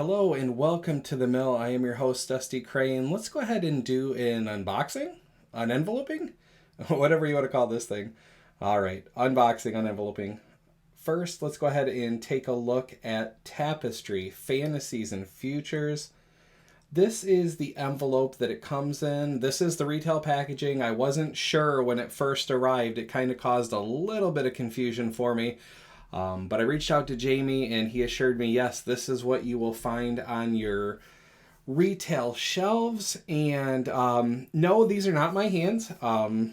Hello and welcome to the mill. I am your host, Dusty Crane. Let's go ahead and do an unboxing, an enveloping, whatever you want to call this thing. All right, unboxing, unenveloping. First, let's go ahead and take a look at Tapestry Fantasies and Futures. This is the envelope that it comes in. This is the retail packaging. I wasn't sure when it first arrived. It kind of caused a little bit of confusion for me. But I reached out to Jamie and he assured me, yes, this is what you will find on your retail shelves. And no, these are not my hands. I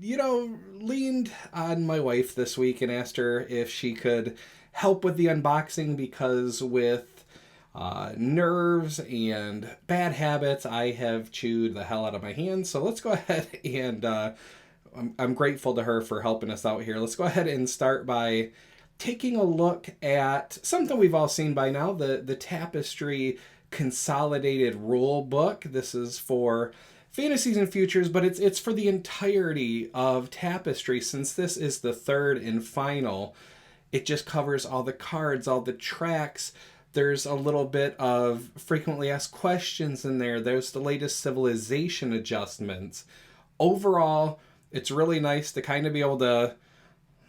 leaned on my wife this week and asked her if she could help with the unboxing because with nerves and bad habits, I have chewed the hell out of my hands. So let's go ahead and I'm grateful to her for helping us out here. Let's go ahead and start by taking a look at something we've all seen by now, the Tapestry Consolidated Rule Book. This is for Fantasies and Futures, but it's for the entirety of Tapestry. Since this is the third and final, it just covers all the cards, all the tracks. There's a little bit of frequently asked questions in there. There's the latest civilization adjustments. Overall, it's really nice to kind of be able to,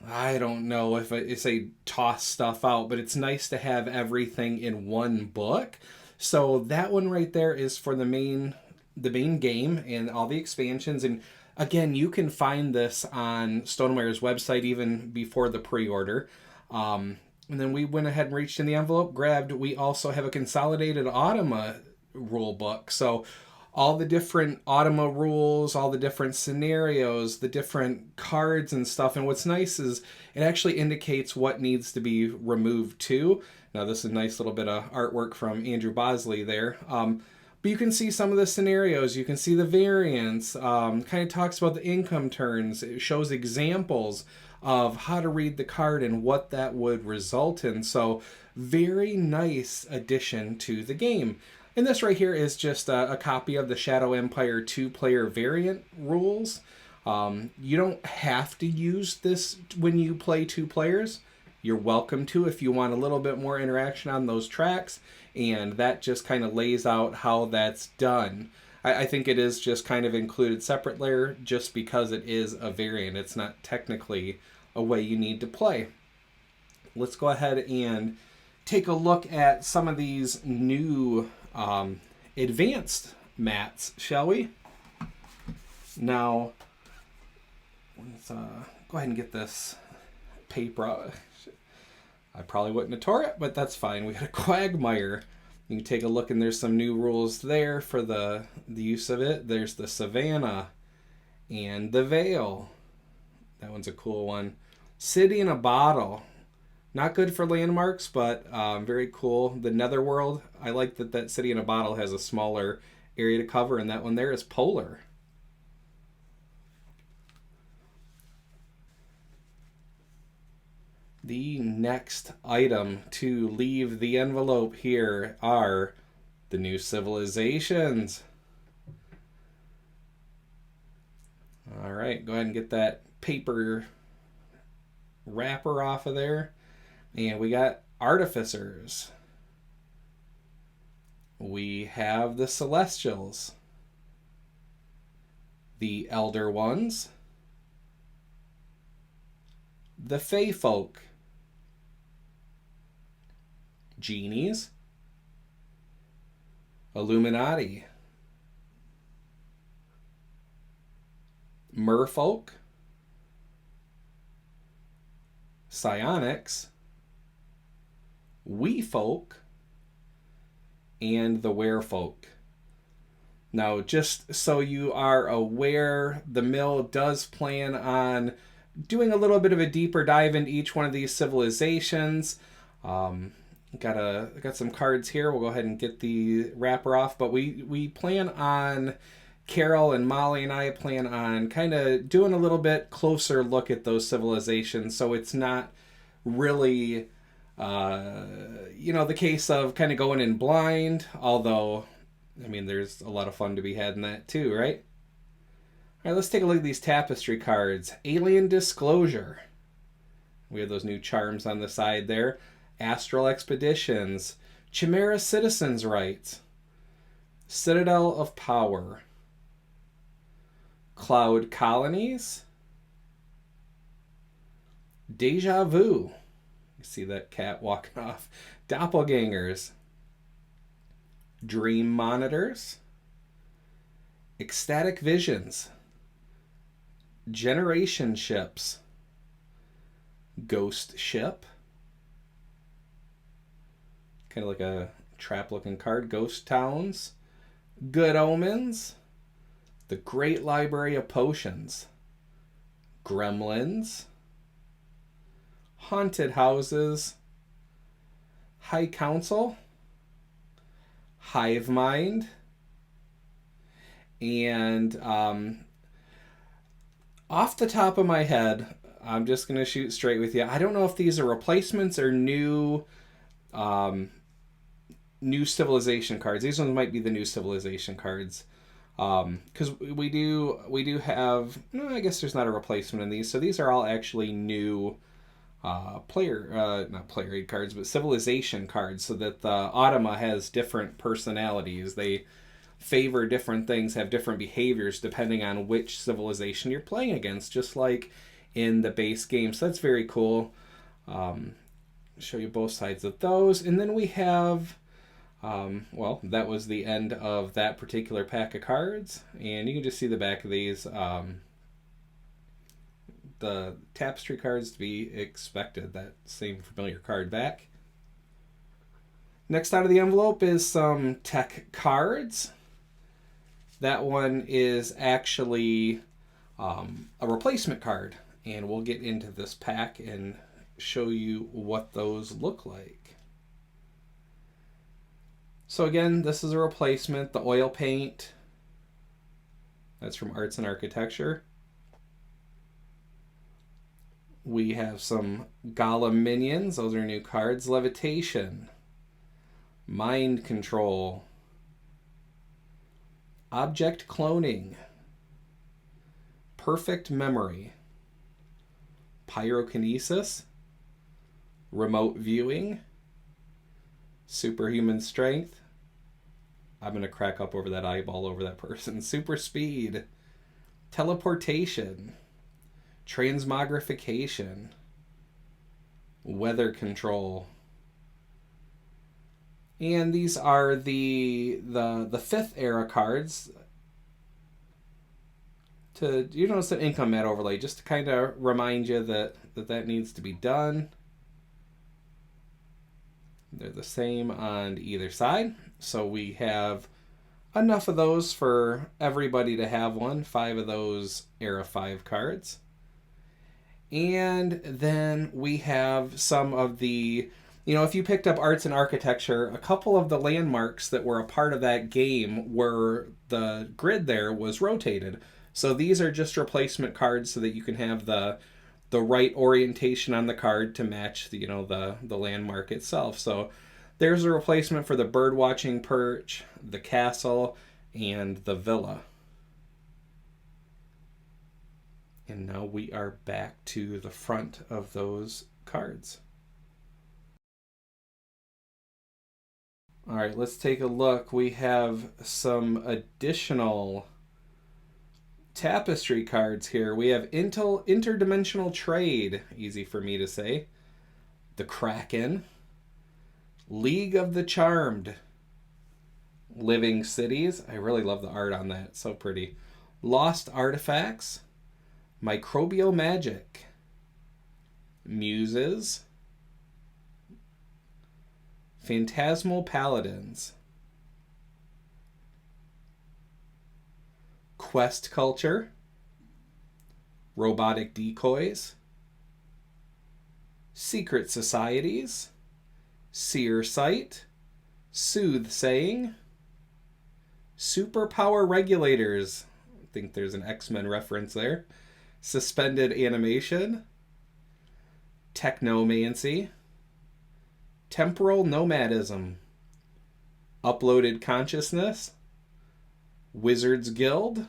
I don't know if I say toss stuff out, but it's nice to have everything in one book. So that one right there is for the main game and all the expansions. And again, you can find this on Stonewayer's website even before the pre-order. And then we went ahead and reached in the envelope, grabbed, we also have a consolidated Automa rule book. So all the different Automa rules, all the different scenarios, the different cards and stuff. And what's nice is it actually indicates what needs to be removed too. Now this is a nice little bit of artwork from Andrew Bosley there. But you can see some of the scenarios. You can see the variants. Kind of talks about the income turns. It shows examples of how to read the card and what that would result in. So very nice addition to the game. And this right here is just a copy of the Shadow Empire 2-player variant rules. You don't have to use this when you play 2 players. You're welcome to if you want a little bit more interaction on those tracks. And that just kind of lays out how that's done. I think it is just kind of included separate layer just because it is a variant. It's not technically a way you need to play. Let's go ahead and take a look at some of these new advanced mats, shall we? Now, let's go ahead and get this paper. I probably wouldn't have tore it, but that's fine. We got a Quagmire. You can take a look, and there's some new rules there for the use of it. There's the Savannah and the Veil. That one's a cool one. City in a Bottle. Not good for landmarks, but very cool. The Netherworld. I like that City in a Bottle has a smaller area to cover, and that one there is polar. The next item to leave the envelope here are the new civilizations. All right, go ahead and get that paper wrapper off of there. And we got Artificers. We have the Celestials. The Elder Ones. The Fae Folk. Genies. Illuminati. Merfolk. Psionics. Wee Folk, and the Werefolk. Now, just so you are aware, the mill does plan on doing a little bit of a deeper dive into each one of these civilizations. Got some cards here. We'll go ahead and get the wrapper off, but we plan on, Carol and Molly and I plan on kind of doing a little bit closer look at those civilizations, so it's not really the case of kind of going in blind, although, I mean, there's a lot of fun to be had in that too, right? All right, let's take a look at these Tapestry cards. Alien Disclosure. We have those new charms on the side there. Astral Expeditions, Chimera Citizens' Rights, Citadel of Power, Cloud Colonies, Deja Vu. You see that cat walking off. Doppelgangers, Dream Monitors, Ecstatic Visions, Generation Ships, Ghost Ship, kind of like a trap looking card, Ghost Towns, Good Omens, The Great Library of Potions, Gremlins, Haunted Houses, High Council, Hive Mind, and off the top of my head, I'm just going to shoot straight with you. I don't know if these are replacements or new civilization cards. These ones might be the new civilization cards. Because we do have, no, I guess there's not a replacement in these. So these are all actually new not player aid cards, but civilization cards, so that the automa has different personalities. They favor different things, have different behaviors depending on which civilization you're playing against, just like in the base game. So that's very cool. Show you both sides of those. And then we have, well, that was the end of that particular pack of cards. And you can just see the back of these. The Tapestry cards to be expected, that same familiar card back. Next out of the envelope is some tech cards. That one is actually a replacement card, and we'll get into this pack and show you what those look like. So again, this is a replacement. The oil paint, that's from Arts and Architecture. We have some Gala minions. Those are new cards. Levitation, Mind Control, Object Cloning, Perfect Memory, Pyrokinesis, Remote Viewing, Superhuman Strength. I'm going to crack up over that eyeball over that person. Super Speed, Teleportation, Transmogrification, Weather Control. And these are the 5th era cards. You notice an income mat overlay just to kind of remind you that needs to be done. They're the same on either side. So we have enough of those for everybody to have one. 5 of those Era 5 cards. And then we have some of the, if you picked up Arts and Architecture, a couple of the landmarks that were a part of that game where the grid there was rotated. So these are just replacement cards so that you can have the right orientation on the card to match the landmark itself. So there's a replacement for the birdwatching perch, the castle, and the villa. And now we are back to the front of those cards. All right, let's take a look. We have some additional Tapestry cards here. We have Interdimensional Trade, easy for me to say. The Kraken, League of the Charmed, Living Cities. I really love the art on that. So pretty. Lost Artifacts, Microbial Magic, Muses, Phantasmal Paladins, Quest Culture, Robotic Decoys, Secret Societies, Seer Sight, Soothsaying, Superpower Regulators. I think there's an X-Men reference there. Suspended Animation, Technomancy, Temporal Nomadism, Uploaded Consciousness, Wizards Guild,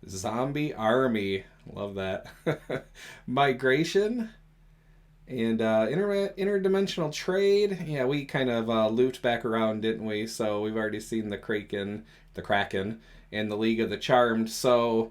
Zombie Army, love that, Migration, And interdimensional trade, yeah, we kind of looped back around, didn't we? So we've already seen the Kraken, and the League of the Charmed. So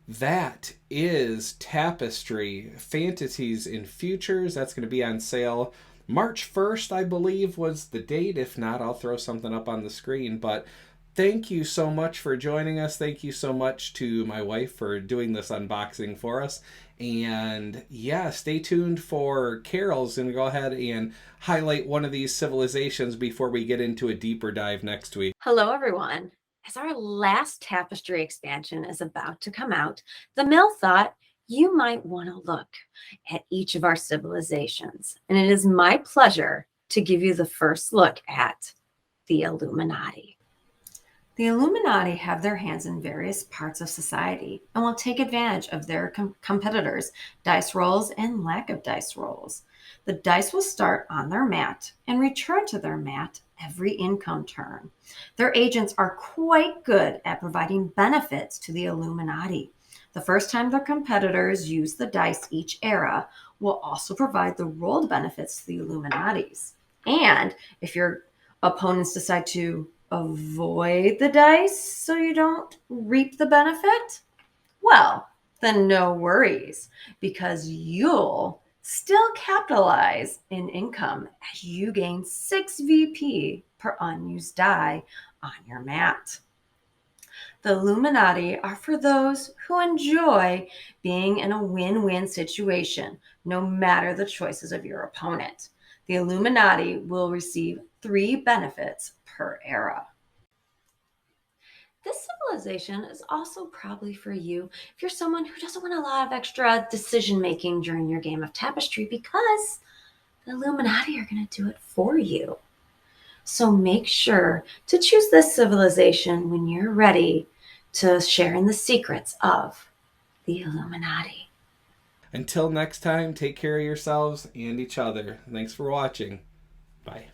that is Tapestry Fantasies in Futures. That's going to be on sale March 1st, I believe, was the date. If not, I'll throw something up on the screen. But thank you so much for joining us. Thank you so much to my wife for doing this unboxing for us. And yeah, stay tuned for Carol's going to go ahead and highlight one of these civilizations before we get into a deeper dive next week. Hello, everyone. As our last Tapestry expansion is about to come out, the mill thought you might want to look at each of our civilizations. And it is my pleasure to give you the first look at the Illuminati. The Illuminati have their hands in various parts of society and will take advantage of their competitors' dice rolls and lack of dice rolls. The dice will start on their mat and return to their mat every income turn. Their agents are quite good at providing benefits to the Illuminati. The first time their competitors use the dice each era will also provide the rolled benefits to the Illuminatis. And if your opponents decide to avoid the dice so you don't reap the benefit, well, then no worries, because you'll still capitalize in income as you gain 6 VP per unused die on your mat. The Illuminati are for those who enjoy being in a win-win situation, no matter the choices of your opponent. The Illuminati will receive 3 benefits per era. This civilization is also probably for you if you're someone who doesn't want a lot of extra decision making during your game of Tapestry, because the Illuminati are going to do it for you. So make sure to choose this civilization when you're ready to share in the secrets of the Illuminati. Until next time, take care of yourselves and each other. Thanks for watching. Bye.